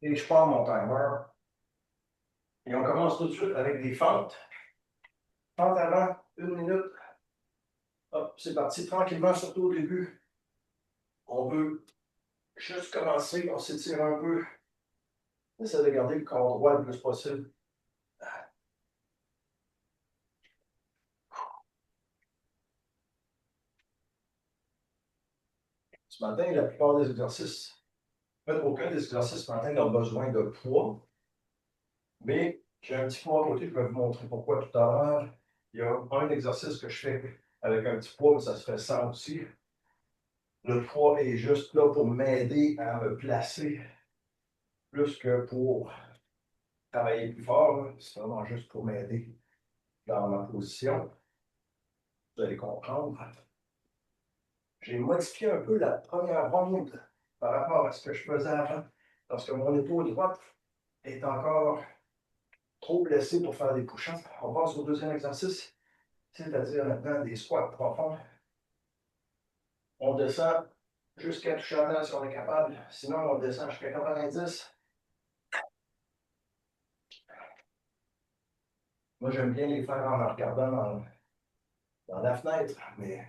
Et je pars mon timer. Et on commence tout de suite avec des fentes. Fente avant, 1 minute. Hop, c'est parti tranquillement, surtout au début. On veut juste commencer, on s'étire un peu. Essaie de garder le corps droit le plus possible. Ce matin, la plupart des exercices, en fait, aucun des exercices ce matin n'a besoin de poids. Mais j'ai un petit poids à côté, je vais vous montrer pourquoi tout à l'heure. Il y a un exercice que je fais avec un petit poids, mais ça se fait sans aussi. Le poids est juste là pour m'aider à me placer plus que pour travailler plus fort. C'est vraiment juste pour m'aider dans ma position. Vous allez comprendre. J'ai modifié un peu la première ronde par rapport à ce que je faisais avant, parce que mon épaule droite est encore trop blessée pour faire des push-ups. On passe au deuxième exercice, c'est-à-dire maintenant des squats profonds. On descend jusqu'à toucher la terre si on est capable. Sinon, on descend jusqu'à 90. Moi, j'aime bien les faire en me regardant dans la fenêtre, mais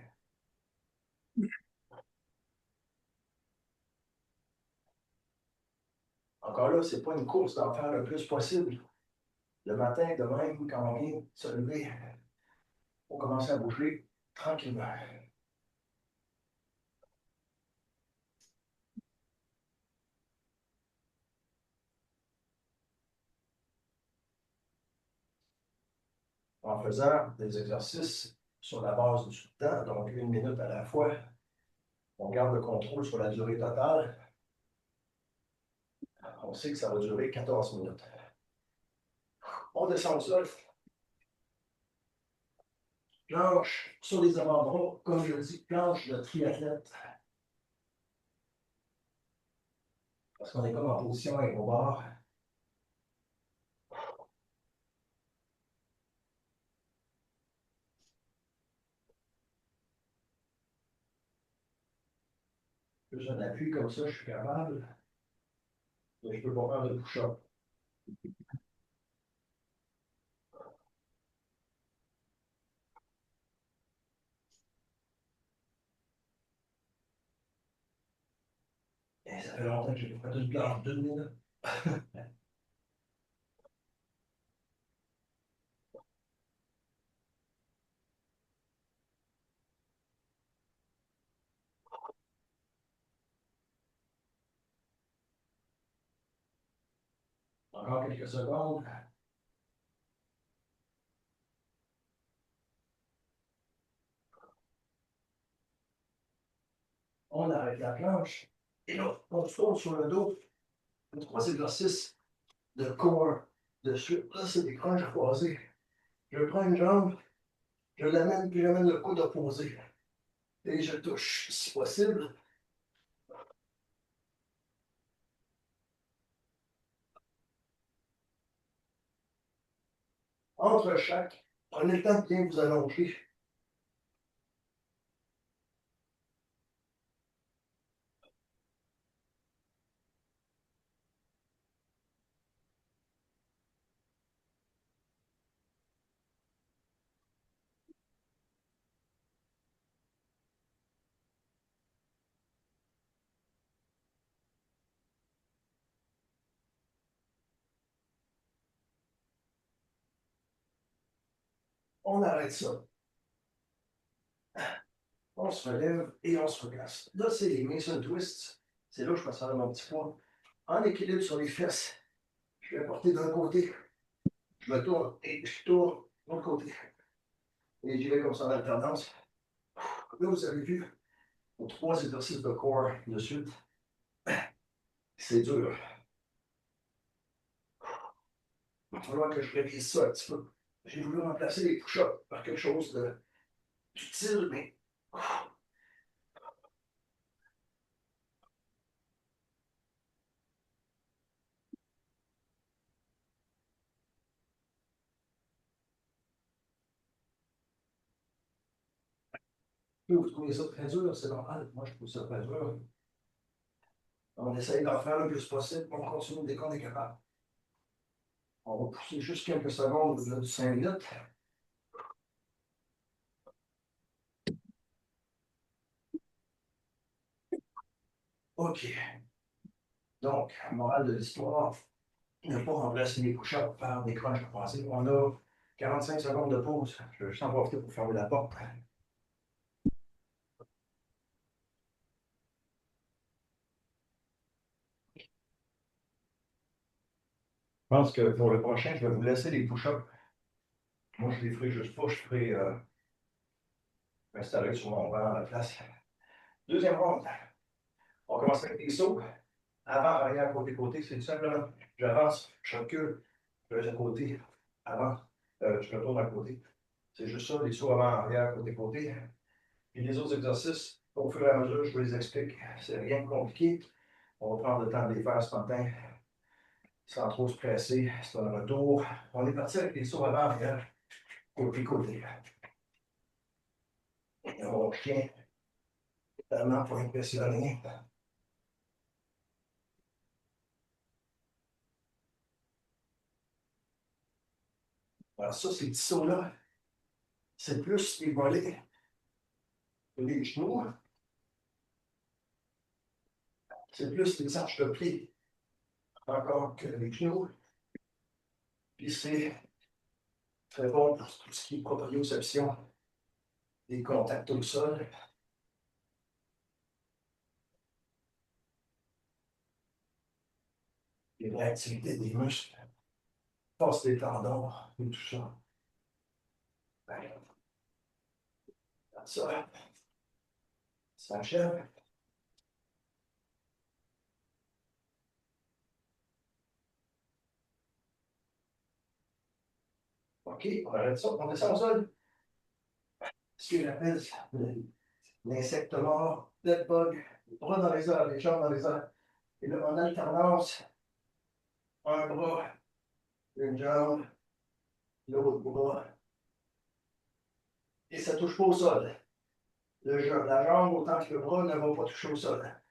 encore là, c'est pas une course d'en faire le plus possible. Le matin, de même, quand on vient de se lever, il faut commencer à bouger tranquillement. En faisant des exercices sur la base du temps, donc 1 minute à la fois, on garde le contrôle sur la durée totale. On sait que ça va durer 14 minutes. On descend au sol, planche sur les avant-bras, comme je le dis, planche de triathlète. Parce qu'on est comme en position aérobare. Plus un appui comme ça, je suis capable. Mais je peux pas faire de push-up. Et ça fait longtemps que j'ai pas fait une planche d'une minute. Encore quelques secondes. On arrête la planche. Et là, on se tourne sur le dos. Les 3 exercices de core de suite. Là, c'est des crunchs croisés. Je prends une jambe, je l'amène, puis j'amène le coude opposé. Et je touche, si possible. Entre chaque, prenez le temps de bien vous allonger. On arrête ça. On se relève et on se replace. Là, c'est les Mason Twists. C'est là que je passe à mon petit poids. En équilibre sur les fesses. Je vais porter d'un côté. Je me tourne et je tourne de l'autre côté. Et j'y vais comme ça en alternance. Là, vous avez vu aux 3 exercices de corps de suite. C'est dur. Il va falloir que je révise ça un petit peu. J'ai voulu remplacer les push-ups par quelque chose d'utile, mais vous trouvez ça très dur, c'est normal. Moi, je trouve ça très dur. On essaye d'en faire le plus possible. On continue dès qu'on est capable. On va pousser juste quelques secondes au-delà du 5 minutes. OK. Donc, morale de l'histoire, ne pas remplacer les push-ups par des crunchs croisés. On a 45 secondes de pause. Je vais juste en profiter pour fermer la porte. Je pense que pour le prochain, je vais vous laisser les push-ups. Moi, je les ferai juste pas. Je ferai m'installer sur mon banc à la place. Deuxième ronde. On commence avec des sauts. Avant, arrière, côté, côté. C'est tout simplement, j'avance, je recule, je vais à côté, avant, je retourne à côté. C'est juste ça, les sauts avant, arrière, côté, côté. Puis les autres exercices, au fur et à mesure, je vous les explique. C'est rien de compliqué. On va prendre le temps de les faire ce matin, sans trop se presser. C'est un retour. On est parti avec les sauts avant, arrière, côté, côté. On tient tellement pour impressionner. Alors ça, ces petits sauts-là, c'est plus les volets que les genoux. C'est plus les arches de pied encore que les genoux. Puis c'est très bon pour tout ce qui est proprioception des contacts au sol. Les réactivités des muscles, force des tendons et tout ça. Ben, ça s'achève. OK, on arrête ça, on descend au sol. Ce qu'on appelle l'insecte mort, dead bug, les bras dans les airs, les jambes dans les airs. Et là, en alternance, un bras, une jambe, l'autre bras. Et ça ne touche pas au sol. La jambe, autant que le bras, ne va pas toucher au sol.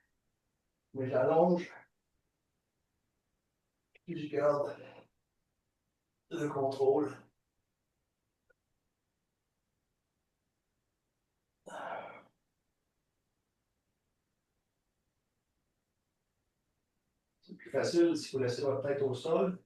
Mais j'allonge, puis je garde le contrôle. C'est plus facile si vous laissez votre tête au sol.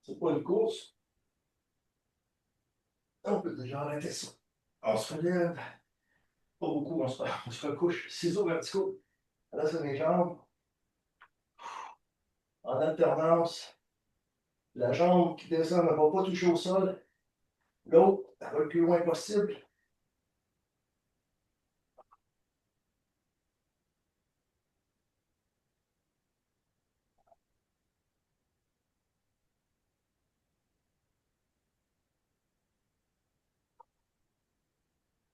C'est pas une course. On peut déjà arrêter ça. On se relève. Pas beaucoup, on se recouche. Ciseaux verticaux. Là, c'est les jambes. En alternance. La jambe qui descend ne va pas toucher au sol. L'autre, elle va le plus loin possible.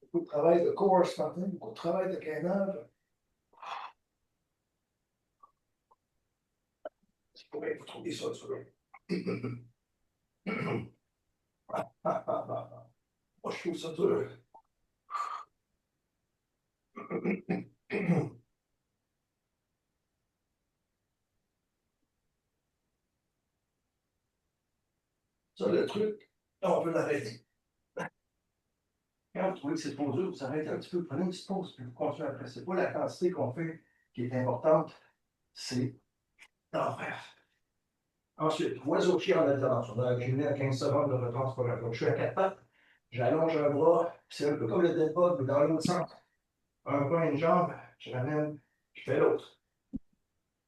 Beaucoup de travail de corps ce matin, beaucoup de travail de gainage. Je pourrais vous trouver ça sur le. Moi, je trouve ça dur. Ça, le truc, on peut l'arrêter. Quand vous trouvez que c'est trop dur, vous arrêtez un petit peu, prenez une petite pause, puis vous continuez après. C'est pas la quantité qu'on fait qui est importante, c'est d'en faire. Ensuite, oiseau pied en alternance. On a accumulé à 15 secondes de retransport. Donc, je suis à quatre pattes, j'allonge un bras, c'est un peu comme le dead bug, mais dans l'autre sens. Un bras, une jambe, je ramène, je fais l'autre.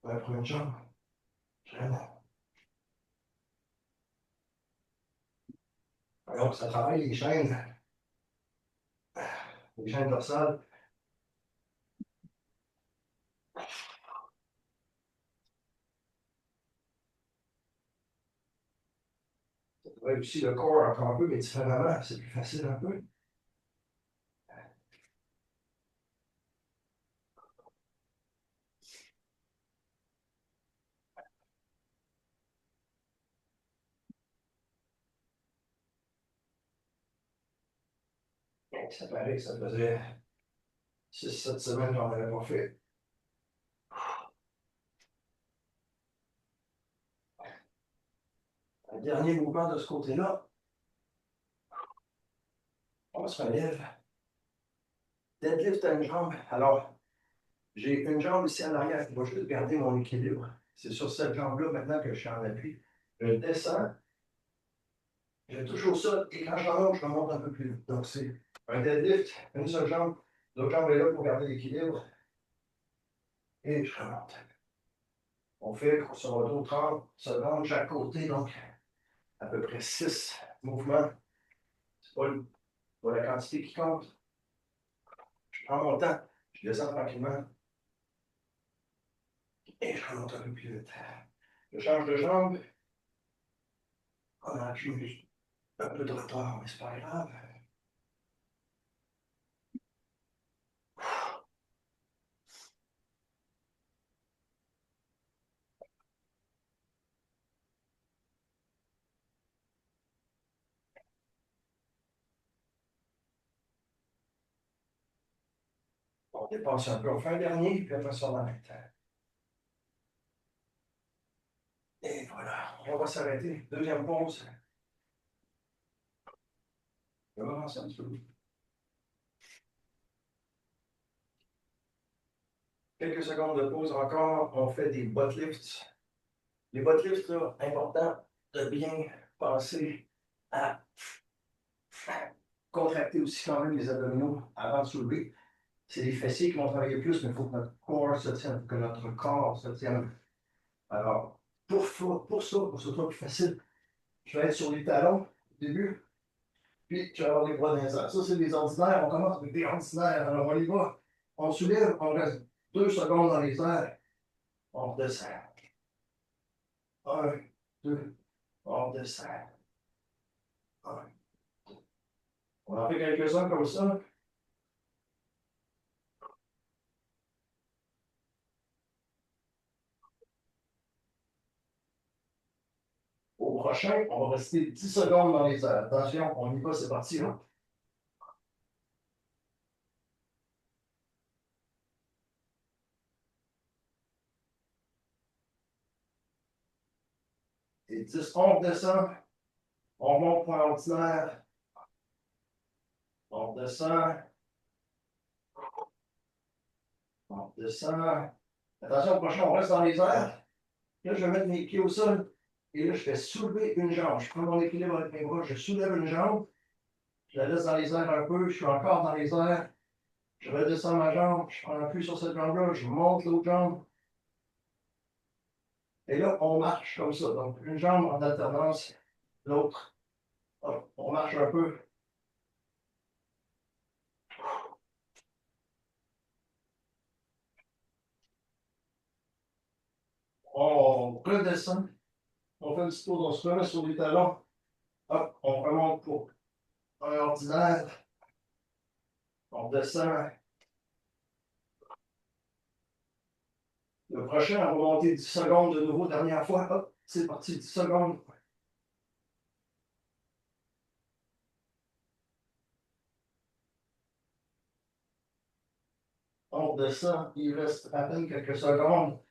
Un bras, une jambe, je ramène. Donc, ça travaille les chaînes dorsales. Ça travaille aussi le corps encore un peu, mais différemment, c'est plus facile un peu. Ça paraît que ça faisait 6-7 semaines qu'on n'avait pas fait. Le dernier mouvement de ce côté-là, on se relève. Deadlift à une jambe. Alors, j'ai une jambe ici en arrière qui va juste garder mon équilibre. C'est sur cette jambe-là maintenant que je suis en appui. Je descends, je touche au sol et quand je remonte, je remonte un peu plus vite. Donc, c'est un deadlift, une seule jambe. L'autre jambe est là pour garder l'équilibre. Et je remonte. On fait grosso modo 30 secondes de chaque côté, donc à peu près 6 mouvements. C'est pas la quantité qui compte. Je prends mon temps, je descends tranquillement et je remonte un peu plus vite. Je change de jambe. On a juste un peu de retard, mais c'est pas grave. On dépasse un peu, on fait un dernier, puis après ça, on arrête. Et voilà, on va s'arrêter. Deuxième pause. Je vais avancer un petit peu. Quelques secondes de pause encore, on fait des butt lifts. Les butt lifts, là, important de bien penser à contracter aussi quand même les abdominaux avant de soulever. C'est les fessiers qui vont travailler plus, mais il faut que notre corps se tienne, que notre corps se tienne. Alors, pour ça, pour que ce soit plus facile, je vais être sur les talons au début, puis je vais avoir les bras dans les airs. Ça, c'est des ordinaires. On commence avec des ordinaires. Alors, on y va. On soulève, on reste 2 secondes dans les airs. On redescend. 1, 2, on redescend. 1. On en fait quelques-uns comme ça. Au prochain, on va rester 10 secondes dans les airs. Attention, on y va, c'est parti. Hein? Et 10, on redescend. On monte point ordinaire. On redescend. On redescend. Attention, au prochain, on reste dans les airs. Là, je vais mettre mes pieds au sol. Et là, je vais soulever une jambe. Je prends mon équilibre avec mes bras. Je soulève une jambe. Je la laisse dans les airs un peu. Je suis encore dans les airs. Je redescends ma jambe. Je prends appui sur cette jambe-là. Je monte l'autre jambe. Et là, on marche comme ça. Donc, une jambe en alternance, l'autre. On marche un peu. On redescend. On fait un petit tour, on se remet sur les talons. Hop, on remonte pour un ordinaire. On descend. Le prochain, on va monter 10 secondes de nouveau, dernière fois. Hop, c'est parti, 10 secondes. On descend, il reste à peine quelques secondes.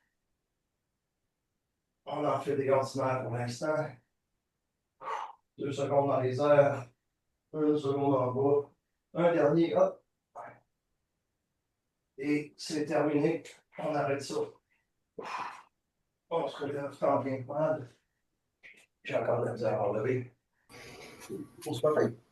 On en fait des ordinaires pour l'instant. 2 secondes dans les airs. 1 seconde en bas. Un dernier, hop. Et c'est terminé. On arrête ça. On se relève tranquillement. J'ai encore de la misère à relever. On se fait.